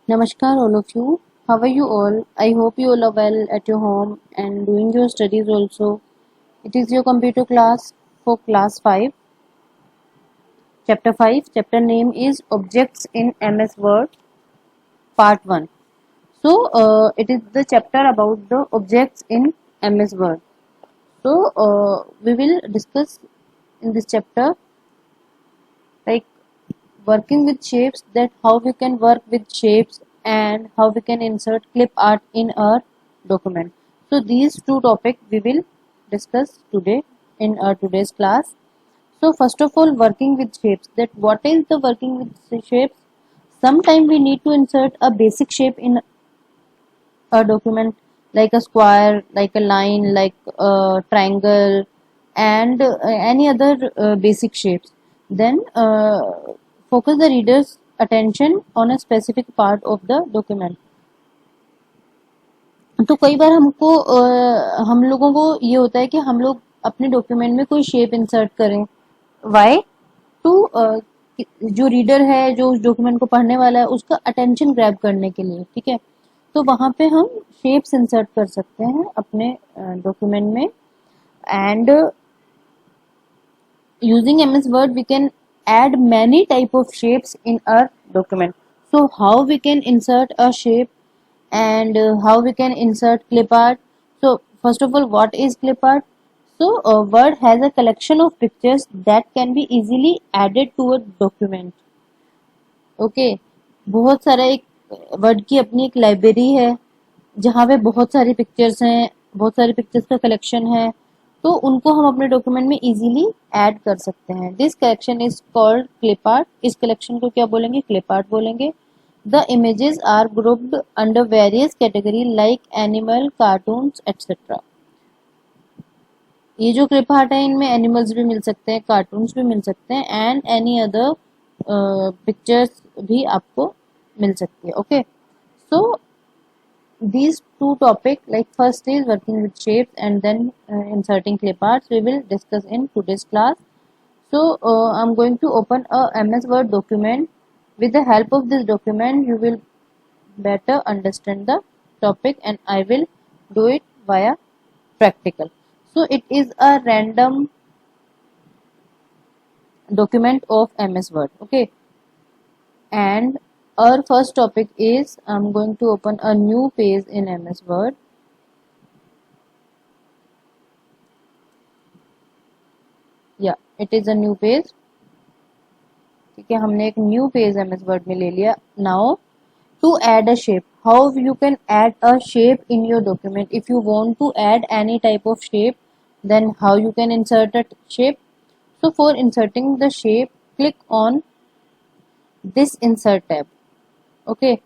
Namaskar, all of you. How are you all? I hope you all are well at your home and doing your studies also. It is your computer class for class 5, chapter 5. Chapter name is Objects in MS Word, part 1. It is the chapter about the objects in MS Word. We will discuss in this chapter like working with shapes, that how we can work with shapes and how we can insert clip art in our document. So these two topics we will discuss today in our today's class. So first of all, working with shapes, that what is the working with shapes. Sometimes we need to insert a basic shape in a document, like a square, like a line, like a triangle, and any other basic shapes. Then focus the reader's attention on a specific part of the document. तो कई बार हमको हम लोगों को ये होता है कि हम लोग अपने डॉक्यूमेंट में कोई शेप इंसर्ट करें. वाई? टू जो रीडर है, जो उस डॉक्यूमेंट को पढ़ने वाला है, उसका अटेंशन ग्रैब करने के लिए. ठीक है, तो वहां पे हम शेप्स इंसर्ट कर सकते हैं अपने डॉक्यूमेंट में. And using MS Word we can add many type of shapes in our document. So how we can insert a shape and how we can insert clip art. So first of all, what is clip art? So Word has a collection of pictures that can be easily added to a document. Okay, बहुत सारा एक word की अपनी एक library है जहाँ पे बहुत सारी पिक्चर्स हैं, बहुत सारी पिक्चर्स का कलेक्शन है. तो उनको हम अपने डॉक्यूमेंट में इजीली ऐड कर सकते हैं. This collection is called clip art. इस कलेक्शन को क्या बोलेंगे? क्लिप आर्ट बोलेंगे. The images are grouped under various category like animal, cartoons etcetera. ये जो क्लिप आर्ट है, इनमें एनिमल्स भी मिल सकते हैं, कार्टून्स भी मिल सकते हैं, एंड एनी अदर पिक्चर्स भी आपको मिल सकती है. Okay, so these two topic, like first is working with shapes and then inserting clip arts, we will discuss in today's class. I'm going to open a MS Word document. With the help of this document you will better understand the topic and I will do it via practical. So it is a random document of MS Word. Okay, and our first topic is, I'm going to open a new page in MS Word. या it is a new page. ठीक है, हमने एक new page MS word में ले लिया. Now to add a shape, how you can add a shape in your document. If you want to add any type of shape, then how you can insert a shape. So for inserting the shape, click on this insert tab. Okay,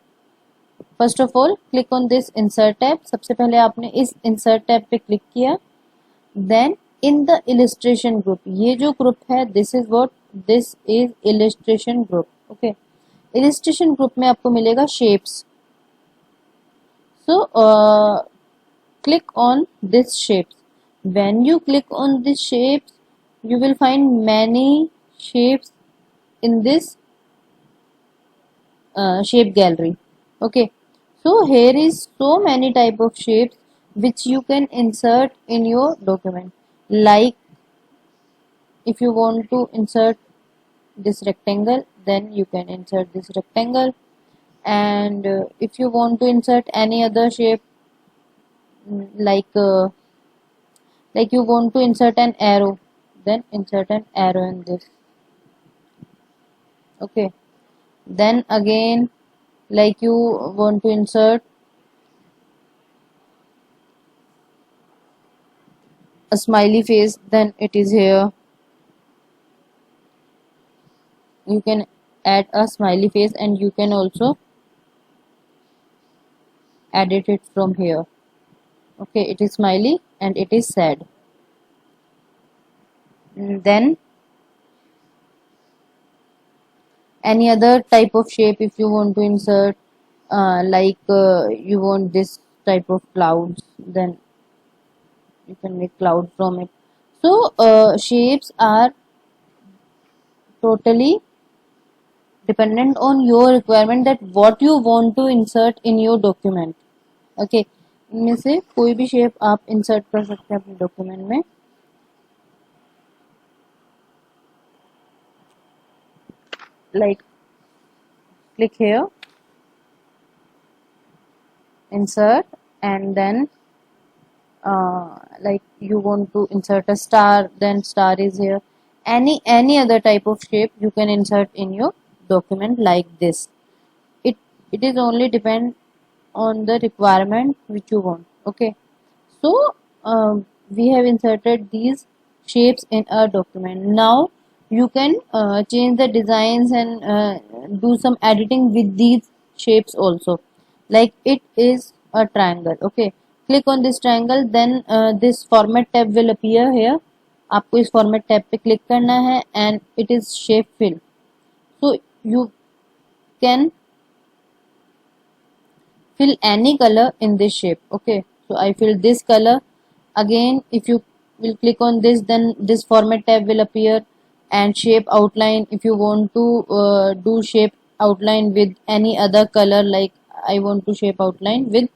first of all click on this insert tab. सबसे पहले आपने इस insert tab पे click किया. Then in the illustration group, ये जो group है, this is what, this is illustration group. Okay, illustration group में आपको मिलेगा shapes. So click on this shapes. When you click on this shapes, you will find many shapes in this shape gallery. Okay, so here is so many type of shapes which you can insert in your document. Like if you want to insert this rectangle, then you can insert this rectangle. And if you want to insert any other shape, mm, like you want to insert an arrow, then insert an arrow in this. Okay, then again, like you want to insert a smiley face, then it is here. You can add a smiley face and you can also edit it from here. Okay, it is smiley and it is sad. Then any other type of shape if you want to insert, you want this type of clouds, then you can make cloud from it. So shapes are totally dependent on your requirement that what you want to insert in your document. Okay, इनमें से कोई भी shape आप insert कर सकते हैं अपने document में. Like click here, insert, and then like you want to insert a star, then star is here. Any other type of shape you can insert in your document like this. It is only depend on the requirement which you want. Okay, so we have inserted these shapes in our document. Now you can change the designs and do some editing with these shapes also. Like it is a triangle. Okay, click on this triangle, then this format tab will appear here. आपको इस format tab पे click करना है and it is shape fill. So you can fill any color in this shape. Okay, so I fill this color. Again, if you will click on this, then this format tab will appear and shape outline. If you want to do shape outline with any other color, like I want to shape outline with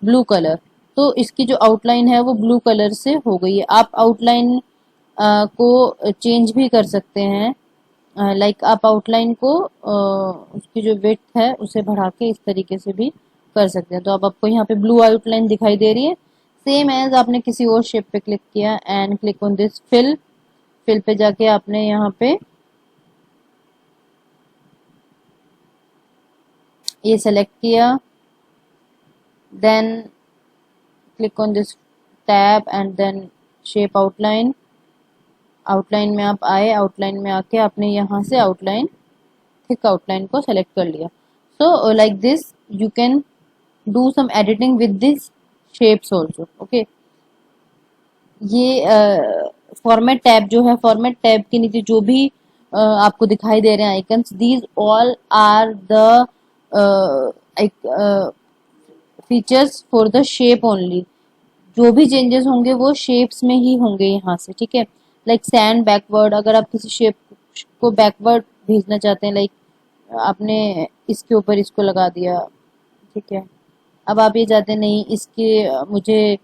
blue color, तो इसकी जो outline है वो blue colour से हो गई है. आप आउटलाइन को चेंज भी कर सकते हैं. लाइक आप आउटलाइन को उसकी जो विड्थ है उसे बढ़ा के इस तरीके से भी कर सकते हैं. तो अब आपको यहाँ पे ब्लू आउटलाइन दिखाई दे रही है, सेम एज आपने किसी और शेप पे क्लिक किया and click on this fill. Fill पे जाके आपने यहाँ पे ये सेलेक्ट किया, then click on this tab and then shape outline. Outline में आप आए, आउटलाइन में आके आपने यहाँ से आउटलाइन थिक आउटलाइन को सेलेक्ट कर लिया. So like this you can do some editing with this shapes also. Okay, ये फॉर्मेट टैब जो है, फॉर्मेट टैब के नीचे जो भी आपको दिखाई दे रहे हैं icons, these all are the features for the shape only. जो भी चेंजेस होंगे वो शेप्स में ही होंगे यहाँ से. ठीक है, लाइक सेंड बैकवर्ड, अगर आप किसी शेप को बैकवर्ड भेजना चाहते हैं, लाइक आपने इसके ऊपर इसको लगा दिया. ठीक है, अब आप ये चाहते हैं नहीं इसके मुझे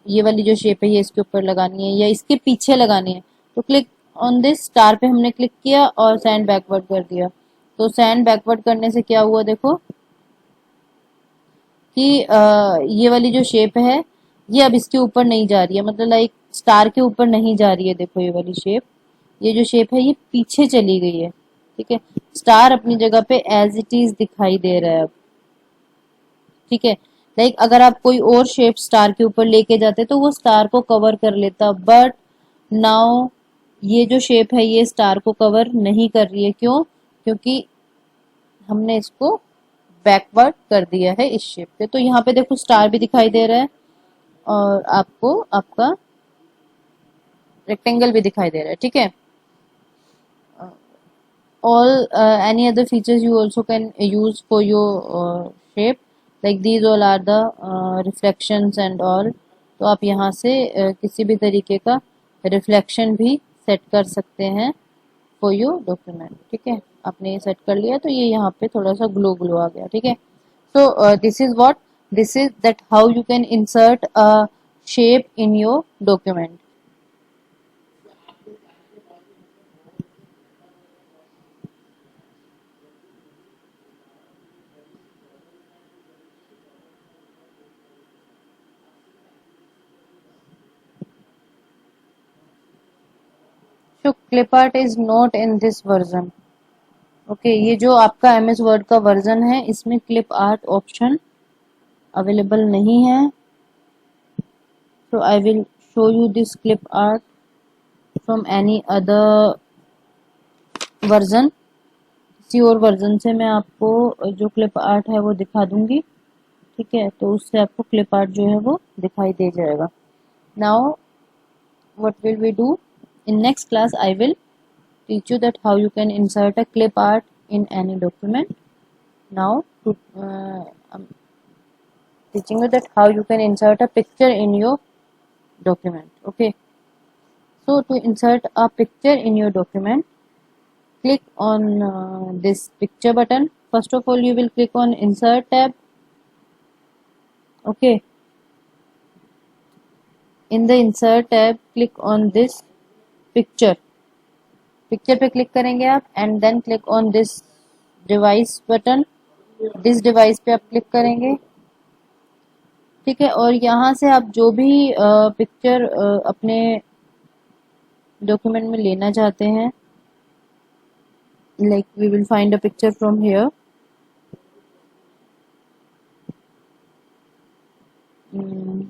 ये वाली जो शेप है ये इसके ऊपर लगानी है या इसके पीछे लगानी है, तो क्लिक ऑन दिस स्टार पे हमने क्लिक किया और सेंड बैकवर्ड कर दिया. तो सेंड बैकवर्ड करने से क्या हुआ, देखो कि ये वाली जो शेप है ये अब इसके ऊपर नहीं जा रही है, मतलब लाइक स्टार के ऊपर नहीं जा रही है. देखो ये वाली शेप, ये जो शेप है ये पीछे चली गई है. ठीक है, स्टार अपनी जगह पे एज इट इज दिखाई दे रहा है अब. ठीक है, लाइक अगर आप कोई और शेप स्टार के ऊपर लेके जाते तो वो स्टार को कवर कर लेता, बट नाउ ये जो शेप है ये स्टार को कवर नहीं कर रही है. क्यों? क्योंकि हमने इसको बैकवर्ड कर दिया है इस शेप पे. तो यहाँ पे देखो स्टार भी दिखाई दे रहा है और आपको आपका रेक्टेंगल भी दिखाई दे रहा है. ठीक है, all any other features you also can use for your shape, like these all are the reflections and all. तो आप यहाँ से किसी भी तरीके का रिफ्लेक्शन भी सेट कर सकते हैं फॉर योर डॉक्यूमेंट. ठीक है, आपने ये सेट कर लिया तो ये यहाँ पे थोड़ा सा ग्लो ग्लो आ गया. ठीक है, so this is that how you can insert a shape in your document. So clipart is not in this version. Okay, ये जो आपका MS वर्ड का वर्जन है इसमें क्लिप आर्ट ऑप्शन अवेलेबल नहीं है. So I will show you this clip art from any other version. किसी और वर्जन से मैं आपको जो क्लिप आर्ट है वो दिखा दूंगी. ठीक है, तो उससे आपको क्लिप आर्ट जो है वो दिखाई दे जाएगा. Now what will we do in next class, I will teach you that how you can insert a clip art in any document. Now I'm teaching you that how you can insert a picture in your document. Okay, so to insert a picture in your document, click on this picture button. First of all, you will click on insert tab. Okay, in the insert tab, click on this picture. Picture पे click करेंगे आप and then click on this device button. This device पे आप click करेंगे. ठीक है, और यहाँ से आप जो भी पिक्चर अपने डॉक्यूमेंट में लेना चाहते हैं, like we will find a picture from here. mm,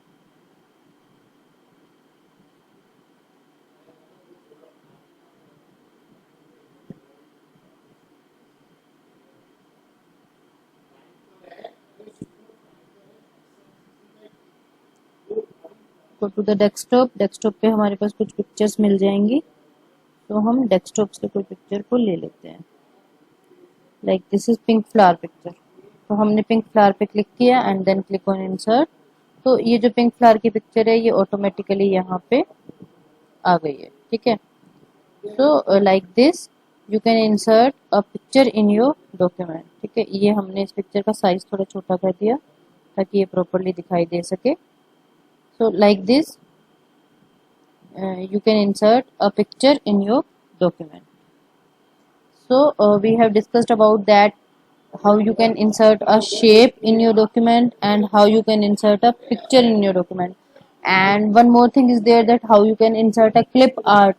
go to the desktop. Desktop पे हमारे पास कुछ पिक्चर्स मिल जाएंगी, तो हम डेस्कटॉप से कोई पिक्चर को ले लेते हैं. Like this is pink flower picture. तो हमने पिंक फ्लावर पे क्लिक किया and then click on insert. तो ये जो पिंक फ्लावर की पिक्चर है ये ऑटोमेटिकली यहाँ पे आ गई है. ठीक है, सो like this you can insert a picture in your document. ठीक है, ये हमने इस पिक्चर का साइज थोड़ा छोटा कर दिया ताकि ये प्रॉपरली दिखाई दे सके. सो like this you can insert a picture in your document. So we have discussed about that, how you can insert a shape in your document and how you can insert a picture in your document. And one more thing is there, that how you can insert a clip art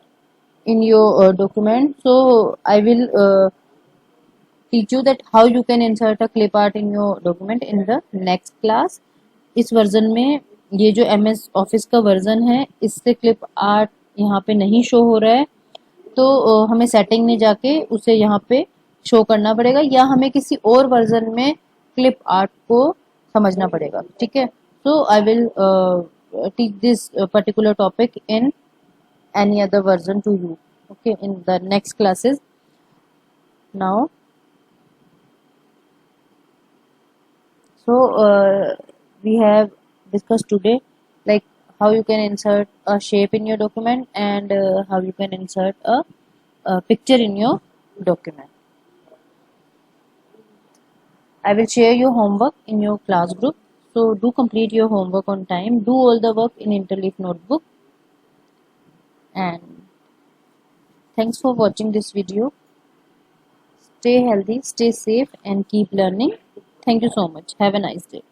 in your document. So I will teach you that how you can insert a clip art in your document in the next class. इस version में, ये जो MS office का version है, इससे clip art यहाँ पे नहीं शो हो रहा है, तो हमें सेटिंग में जाके उसे यहाँ पे शो करना पड़ेगा, या हमें किसी और वर्जन में क्लिप आर्ट को समझना पड़ेगा. ठीक है, so I will teach this particular topic in any other version to you. Okay, in the next classes. Now so we have discussed today, like how you can insert a shape in your document and how you can insert a picture in your document. I will share your homework in your class group, so do complete your homework on time. Do all the work in Interleaf notebook, and thanks for watching this video. Stay healthy, stay safe, and keep learning. Thank you so much. Have a nice day.